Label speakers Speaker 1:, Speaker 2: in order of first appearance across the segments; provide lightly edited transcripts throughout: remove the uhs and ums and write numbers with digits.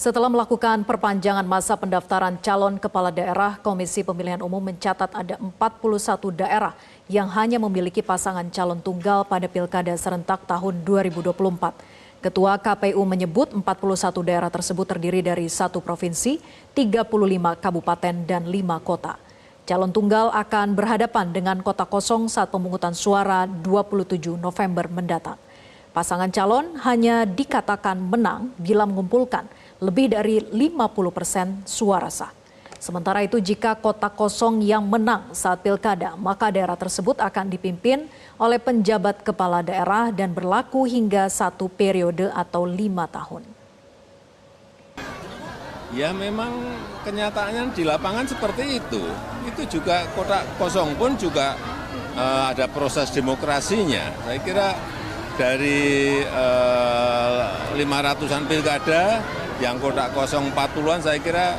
Speaker 1: Setelah melakukan perpanjangan masa pendaftaran calon kepala daerah, Komisi Pemilihan Umum mencatat ada 41 daerah yang hanya memiliki pasangan calon tunggal pada Pilkada serentak tahun 2024. Ketua KPU menyebut 41 daerah tersebut terdiri dari 1 provinsi, 35 kabupaten, dan 5 kota. Calon tunggal akan berhadapan dengan kota kosong saat pemungutan suara 27 November mendatang. Pasangan calon hanya dikatakan menang bila mengumpulkan lebih dari 50% suara sah. Sementara itu jika kota kosong yang menang saat pilkada, maka daerah tersebut akan dipimpin oleh penjabat kepala daerah dan berlaku hingga 1 periode atau 5 tahun.
Speaker 2: Ya memang kenyataannya di lapangan seperti itu. Itu juga kota kosong pun juga ada proses demokrasinya. Saya kira dari 500-an pilkada yang kota kosong 40-an saya kira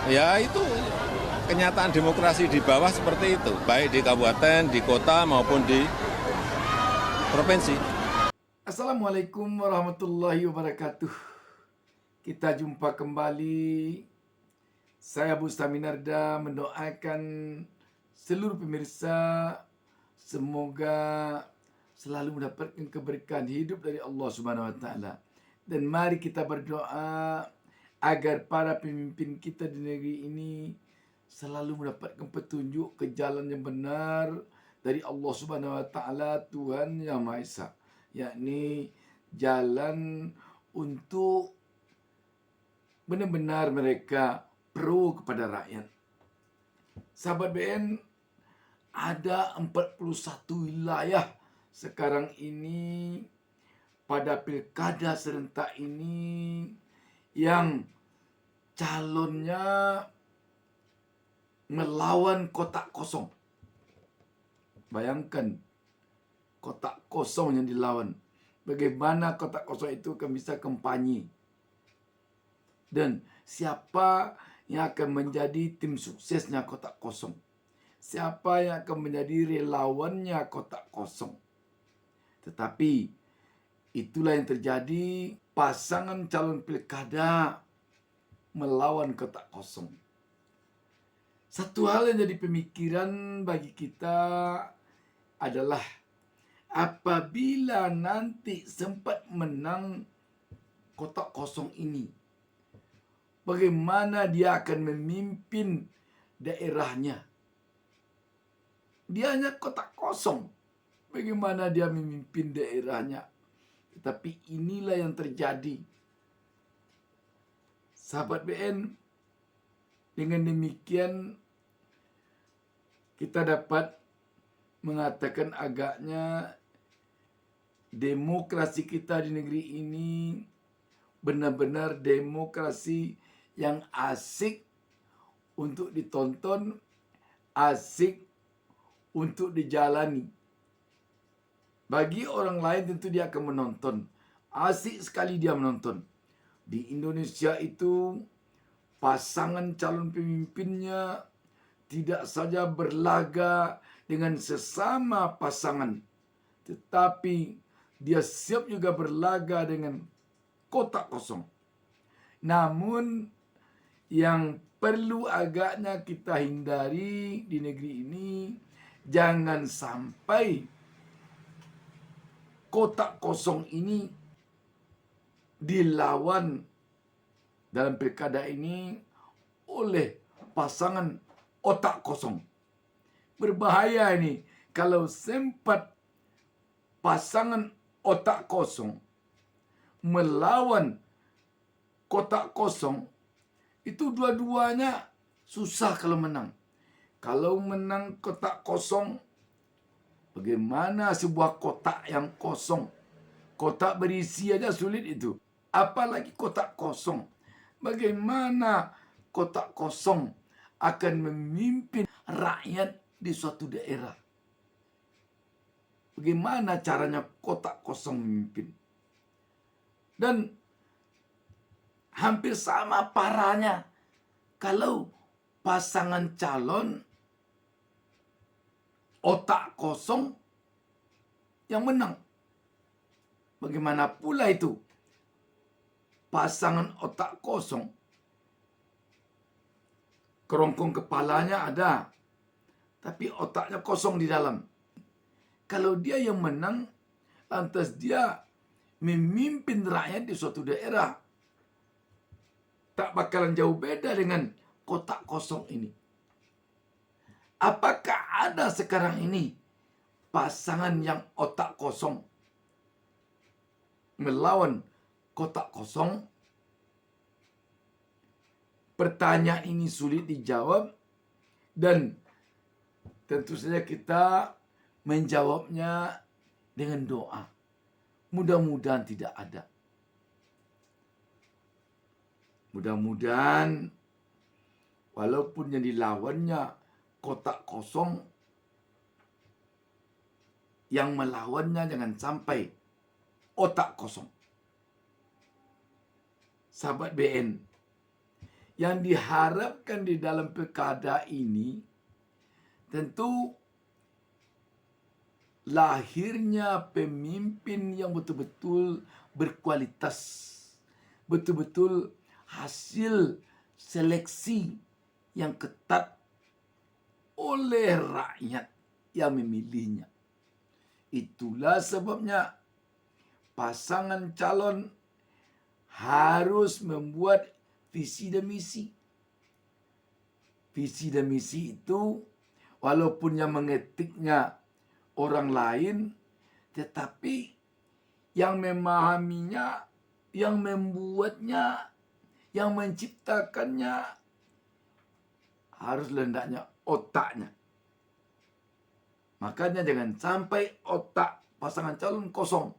Speaker 2: ya itu kenyataan demokrasi di bawah seperti itu. Baik di kabupaten, di kota maupun di provinsi.
Speaker 3: Assalamualaikum warahmatullahi wabarakatuh. Kita jumpa kembali. Saya Bustami Narda mendoakan seluruh pemirsa semoga selalu mendapatkan keberkahan hidup dari Allah Subhanahu wa taala. Dan mari kita berdoa agar para pemimpin kita di negeri ini selalu mendapatkan petunjuk ke jalan yang benar dari Allah Subhanahu wa taala, Tuhan Yang Maha Esa, yakni jalan untuk benar-benar mereka pro kepada rakyat. Sahabat BN, ada 41 wilayah sekarang ini pada pilkada serentak ini yang calonnya melawan kotak kosong. Bayangkan kotak kosong yang dilawan. Bagaimana kotak kosong itu akan bisa kampanye. Dan siapa yang akan menjadi tim suksesnya kotak kosong. Siapa yang akan menjadi relawannya kotak kosong. Tetapi itulah yang terjadi, pasangan calon pilkada melawan kotak kosong. Satu hal yang jadi pemikiran bagi kita adalah apabila nanti sempat menang kotak kosong ini, bagaimana dia akan memimpin daerahnya. Dia hanya kotak kosong. Bagaimana dia memimpin daerahnya. Tetapi inilah yang terjadi. Sahabat BN, dengan demikian kita dapat mengatakan agaknya demokrasi kita di negeri ini benar-benar demokrasi yang asik untuk ditonton, asik untuk dijalani. Bagi orang lain tentu dia akan menonton. Asik sekali dia menonton. Di Indonesia itu pasangan calon pemimpinnya tidak saja berlaga dengan sesama pasangan, tetapi dia siap juga berlaga dengan kotak kosong. Namun yang perlu agaknya kita hindari di negeri ini, jangan sampai kotak kosong ini dilawan dalam pilkada ini oleh pasangan otak kosong. Berbahaya ini kalau sempat pasangan otak kosong melawan kotak kosong, itu dua-duanya susah kalau menang. Kalau menang kotak kosong, bagaimana sebuah kotak yang kosong? Kotak berisi aja sulit itu. Apalagi kotak kosong. Bagaimana kotak kosong akan memimpin rakyat di suatu daerah? Bagaimana caranya kotak kosong memimpin? Dan hampir sama parahnya kalau pasangan calon otak kosong yang menang. Bagaimana pula itu? pasangan otak kosong, kerongkong kepalanya ada, tapi otaknya kosong di dalam. Kalau dia yang menang, lantas dia memimpin rakyat di suatu daerah, tak bakalan jauh beda dengan kotak kosong ini. Apakah ada sekarang ini pasangan yang otak kosong melawan kotak kosong? Pertanyaan ini sulit dijawab dan tentu saja kita menjawabnya dengan doa. Mudah-mudahan tidak ada. Mudah-mudahan walaupun yang dilawannya kotak kosong, yang melawannya jangan sampai otak kosong. Sahabat BN, yang diharapkan di dalam pilkada ini tentu lahirnya pemimpin yang betul-betul berkualitas, betul-betul hasil seleksi yang ketat oleh rakyat yang memilihnya. Itulah sebabnya pasangan calon harus membuat visi dan misi. Visi dan misi itu walaupun yang mengetiknya orang lain, tetapi yang memahaminya, yang membuatnya, yang menciptakannya harus hendaknya otaknya. Makanya jangan sampai otak pasangan calon kosong.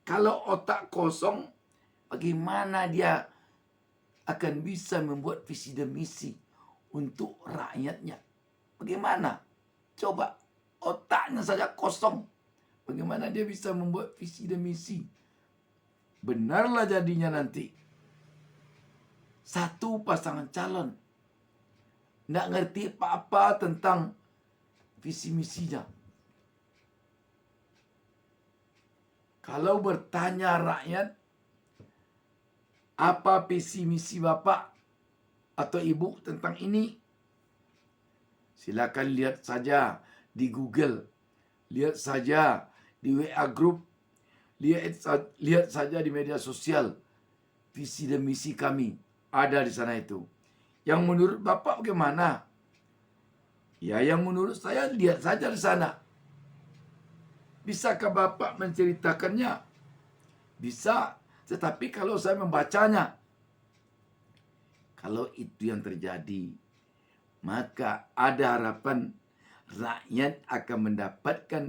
Speaker 3: Kalau otak kosong, bagaimana dia akan bisa membuat visi dan misi untuk rakyatnya? Bagaimana? Coba otaknya saja kosong. Bagaimana dia bisa membuat visi dan misi? Benarlah jadinya nanti satu pasangan calon nggak ngerti apa-apa tentang visi misinya. Kalau bertanya rakyat, apa visi misi Bapak atau Ibu tentang ini? Silakan lihat saja di Google, lihat saja di WA Group, lihat saja di media sosial. Visi dan misi kami ada di sana itu. Yang menurut Bapak bagaimana? Ya, yang menurut saya lihat saja di sana. Bisakah Bapak menceritakannya? Bisa, tetapi kalau saya membacanya, kalau itu yang terjadi, maka ada harapan rakyat akan mendapatkan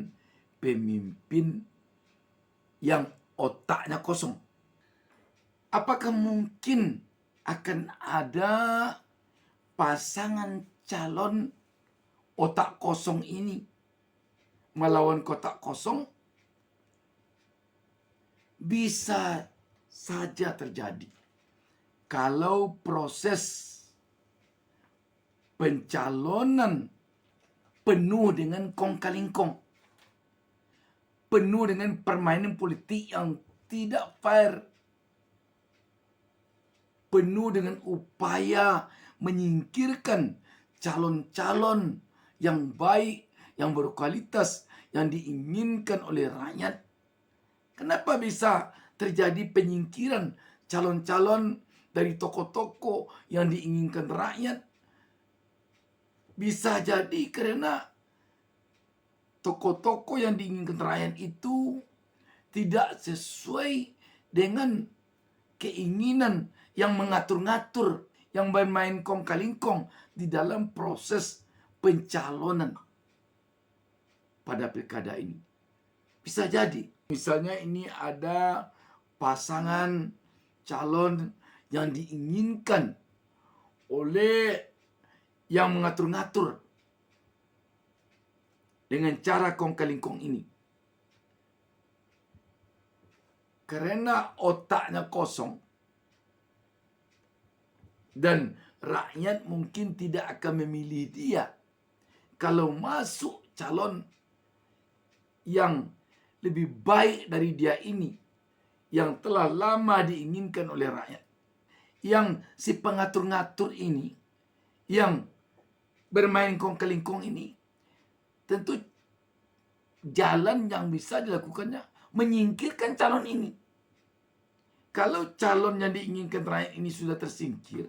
Speaker 3: pemimpin yang otaknya kosong. Apakah mungkin akan ada pasangan calon otak kosong ini melawan kotak kosong? Bisa saja terjadi kalau proses pencalonan penuh dengan kong-kali-kong, penuh dengan permainan politik yang tidak fair, penuh dengan upaya menyingkirkan calon-calon yang baik, yang berkualitas, yang diinginkan oleh rakyat. Kenapa bisa terjadi penyingkiran calon-calon dari tokoh-tokoh yang diinginkan rakyat? Bisa jadi karena tokoh-tokoh yang diinginkan rakyat itu tidak sesuai dengan keinginan yang mengatur-ngatur, yang bermain kong-kalingkong di dalam proses pencalonan pada pilkada ini. Bisa jadi. Misalnya ini ada pasangan calon yang diinginkan oleh yang mengatur-ngatur dengan cara kong-kalingkong ini. Karena otaknya kosong dan rakyat mungkin tidak akan memilih dia kalau masuk calon yang lebih baik dari dia ini, yang telah lama diinginkan oleh rakyat. yang si pengatur-ngatur ini, yang bermain kong-kelingkong ini, tentu jalan yang bisa dilakukannya menyingkirkan calon ini. Kalau calon yang diinginkan rakyat ini sudah tersingkir,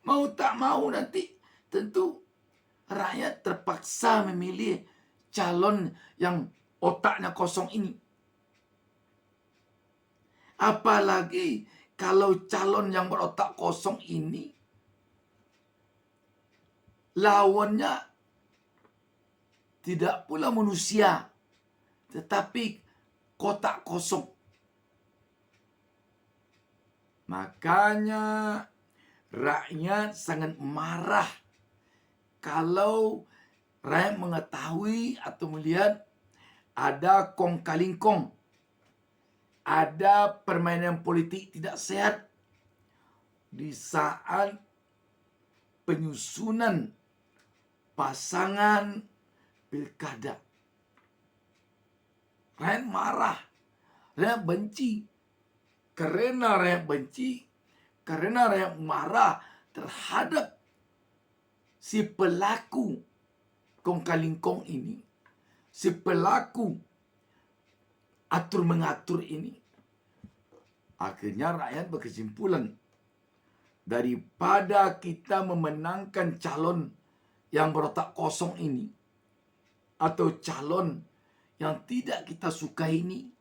Speaker 3: mau tak mau nanti tentu rakyat terpaksa memilih calon yang otaknya kosong ini. Apalagi kalau calon yang berotak kosong ini lawannya tidak pula manusia, tetapi kotak kosong. Makanya rakyat sangat marah kalau rakyat mengetahui atau melihat ada kong kaling kong, ada permainan politik tidak sehat di saat penyusunan pasangan pilkada. Rakyat marah, rakyat benci. Karena rakyat benci, karena rakyat marah terhadap si pelaku kong kaling kong ini, si pelaku atur mengatur ini. Akhirnya rakyat berkesimpulan, daripada kita memenangkan calon yang berotak kosong ini, atau calon yang tidak kita suka ini,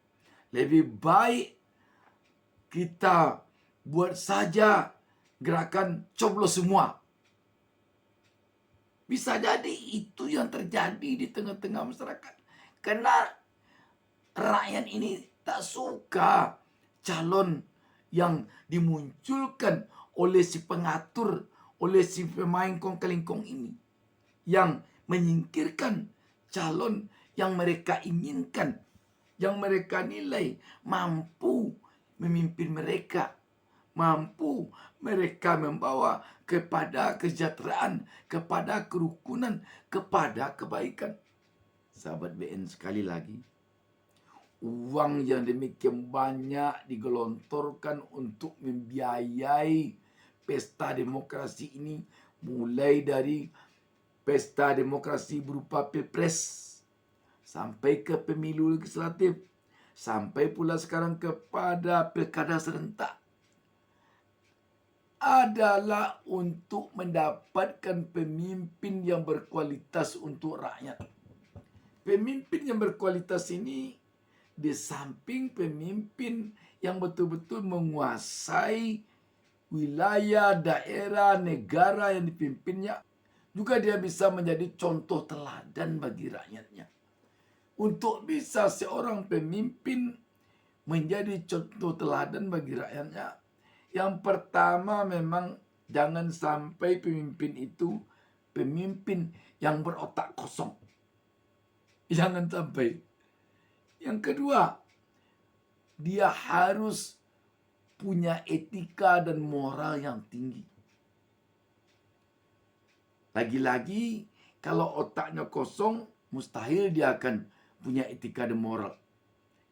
Speaker 3: lebih baik kita buat saja gerakan coblos semua. Bisa jadi itu yang terjadi di tengah-tengah masyarakat. Karena rakyat ini tak suka calon yang dimunculkan oleh si pengatur, oleh si pemain kong kaling kong ini, yang menyingkirkan calon yang mereka inginkan, yang mereka nilai mampu memimpin mereka, mampu mereka membawa kepada kesejahteraan, kepada kerukunan, kepada kebaikan. Sahabat BN, sekali lagi, uang yang demikian banyak digelontorkan untuk membiayai pesta demokrasi ini, mulai dari pesta demokrasi berupa pilpres, sampai ke pemilu legislatif, sampai pula sekarang kepada pilkada serentak, adalah untuk mendapatkan pemimpin yang berkualitas untuk rakyat. Pemimpin yang berkualitas ini, di samping pemimpin yang betul-betul menguasai wilayah, daerah, negara yang dipimpinnya, juga dia bisa menjadi contoh teladan bagi rakyatnya. Untuk bisa seorang pemimpin menjadi contoh teladan bagi rakyatnya, yang pertama memang jangan sampai pemimpin itu pemimpin yang berotak kosong. Jangan sampai. Yang kedua, dia harus punya etika dan moral yang tinggi. Lagi-lagi, kalau otaknya kosong, mustahil dia akan punya etika dan moral.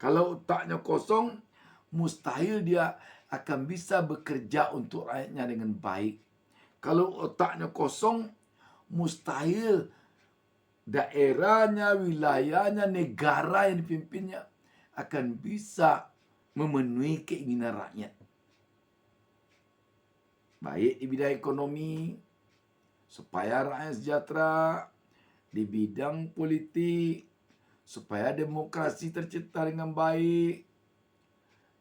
Speaker 3: Kalau otaknya kosong, mustahil dia akan bisa bekerja untuk rakyatnya dengan baik. Kalau otaknya kosong, mustahil daerahnya, wilayahnya, negara yang dipimpinnya akan bisa memenuhi keinginan rakyat. Baik di bidang ekonomi, supaya rakyat sejahtera, di bidang politik, supaya demokrasi tercipta dengan baik,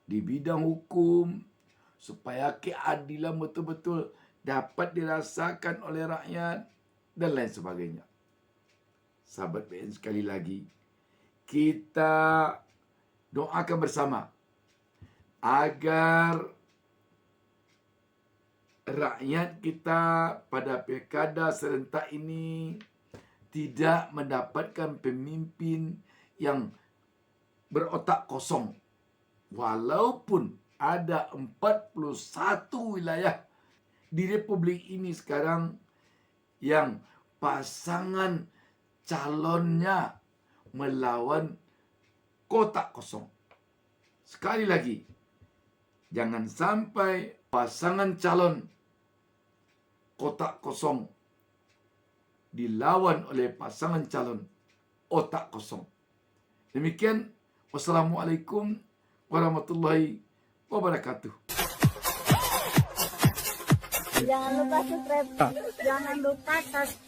Speaker 3: di bidang hukum, supaya keadilan betul-betul dapat dirasakan oleh rakyat, dan lain sebagainya. Sahabat BN, sekali lagi, kita doakan bersama agar rakyat kita pada pilkada serentak ini tidak mendapatkan pemimpin yang berotak kosong. Walaupun ada 41 wilayah di Republik ini sekarang yang pasangan calonnya melawan kotak kosong. Sekali lagi, jangan sampai pasangan calon kotak kosong dilawan oleh pasangan calon otak kosong. Demikian, wassalamualaikum warahmatullahi wabarakatuh.
Speaker 4: Jangan lupa subscribe, jangan lupa subscribe.